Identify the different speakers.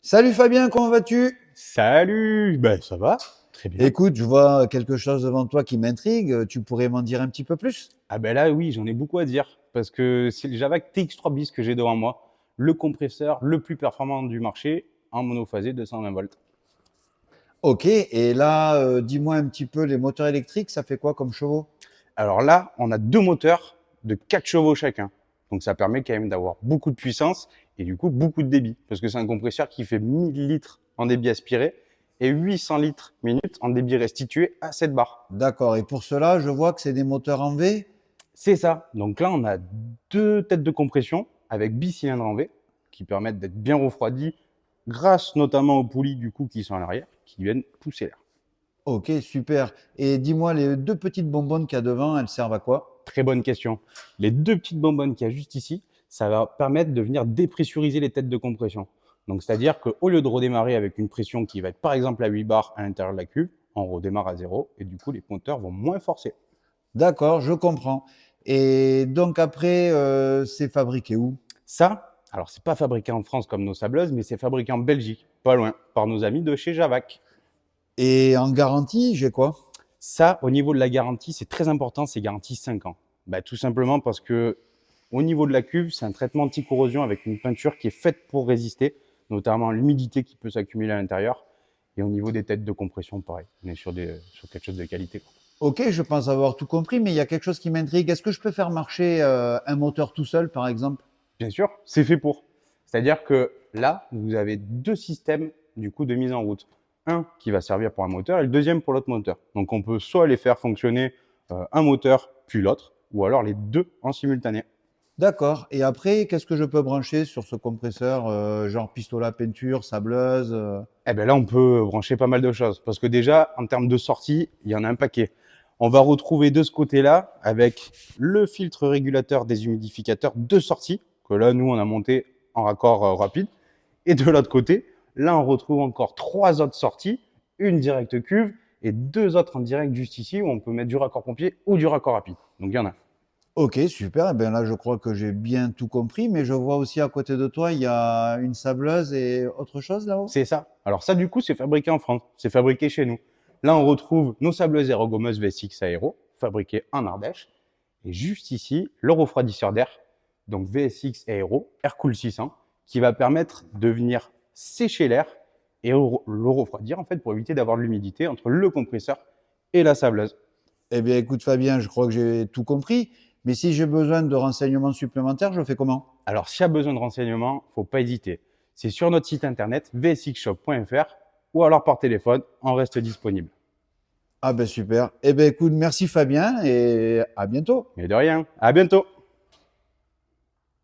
Speaker 1: Salut Fabien, comment vas-tu?
Speaker 2: Salut! Ben, ça va? Très bien.
Speaker 1: Écoute, je vois quelque chose devant toi qui m'intrigue. Tu pourrais m'en dire un petit peu plus?
Speaker 2: Ah ben là, oui, j'en ai beaucoup à dire. Parce que c'est le Java TX3 bis que j'ai devant moi. Le compresseur le plus performant du marché en monophasé 220 volts.
Speaker 1: Ok, et là, dis-moi un petit peu, les moteurs électriques, ça fait quoi comme chevaux?
Speaker 2: Alors là, on a deux moteurs de 4 chevaux chacun. Donc ça permet quand même d'avoir beaucoup de puissance et du coup beaucoup de débit. Parce que c'est un compresseur qui fait 1000 litres en débit aspiré et 800 litres minute en débit restitué à 7 bars.
Speaker 1: D'accord, et pour cela, je vois que c'est des moteurs en V.
Speaker 2: C'est ça. Donc là, on a deux têtes de compression avec bicylindre en V qui permettent d'être bien refroidis grâce notamment aux poulies du coup qui sont à l'arrière qui viennent pousser l'air.
Speaker 1: Ok, super. Et dis-moi, les deux petites bonbonnes qu'il y a devant, elles servent à quoi?
Speaker 2: Très bonne question. Les deux petites bonbonnes qu'il y a juste ici, ça va permettre de venir dépressuriser les têtes de compression. Donc c'est-à-dire qu'au lieu de redémarrer avec une pression qui va être par exemple à 8 bars à l'intérieur de la cuve, on redémarre à zéro et du coup les moteurs vont moins forcer.
Speaker 1: D'accord, je comprends. Et donc après, c'est fabriqué où?
Speaker 2: Ça, alors c'est pas fabriqué en France comme nos sableuses, mais c'est fabriqué en Belgique, pas loin, par nos amis de chez Javac.
Speaker 1: Et en garantie, j'ai quoi?
Speaker 2: Ça, au niveau de la garantie, c'est très important, c'est garanti 5 ans. Bah, tout simplement parce que au niveau de la cuve, c'est un traitement anti-corrosion avec une peinture qui est faite pour résister, notamment l'humidité qui peut s'accumuler à l'intérieur. Et au niveau des têtes de compression, pareil, on est sur quelque chose de qualité, quoi.
Speaker 1: Ok, je pense avoir tout compris, mais il y a quelque chose qui m'intrigue. Est-ce que je peux faire marcher un moteur tout seul, par exemple?
Speaker 2: Bien sûr, c'est fait pour. C'est-à-dire que là, vous avez deux systèmes du coup de mise en route. Un qui va servir pour un moteur et le deuxième pour l'autre moteur. Donc on peut soit les faire fonctionner un moteur puis l'autre, ou alors les deux en simultané.
Speaker 1: D'accord. Et après, qu'est-ce que je peux brancher sur ce compresseur, genre pistolet à peinture, sableuse?
Speaker 2: Eh ben là, on peut brancher pas mal de choses. Parce que déjà, en termes de sortie, il y en a un paquet. On va retrouver de ce côté-là, avec le filtre régulateur des humidificateurs de sortie, que là, nous, on a monté en raccord rapide. Et de l'autre côté, là, on retrouve encore trois autres sorties, une directe cuve et deux autres en direct juste ici, où on peut mettre du raccord pompier ou du raccord rapide. Donc, il y en a.
Speaker 1: Ok, super. Eh bien là, je crois que j'ai bien tout compris, mais je vois aussi à côté de toi, il y a une sableuse et autre chose là-haut.
Speaker 2: C'est ça. Alors ça, du coup, c'est fabriqué en France. C'est fabriqué chez nous. Là, on retrouve nos sableuses aérogommeuses V6 Aéro, fabriquées en Ardèche. Et juste ici, le refroidisseur d'air, donc VSX Aero Aircool 600, qui va permettre de venir sécher l'air et le refroidir en fait pour éviter d'avoir de l'humidité entre le compresseur et la sableuse.
Speaker 1: Eh bien, écoute Fabien, je crois que j'ai tout compris, mais si j'ai besoin de renseignements supplémentaires, je fais comment?
Speaker 2: Alors, s'il y a besoin de renseignements, faut pas hésiter. C'est sur notre site internet vsxshop.fr ou alors par téléphone, on reste disponible.
Speaker 1: Ah ben super. Eh bien écoute, merci Fabien et à bientôt.
Speaker 2: Mais de rien, à bientôt!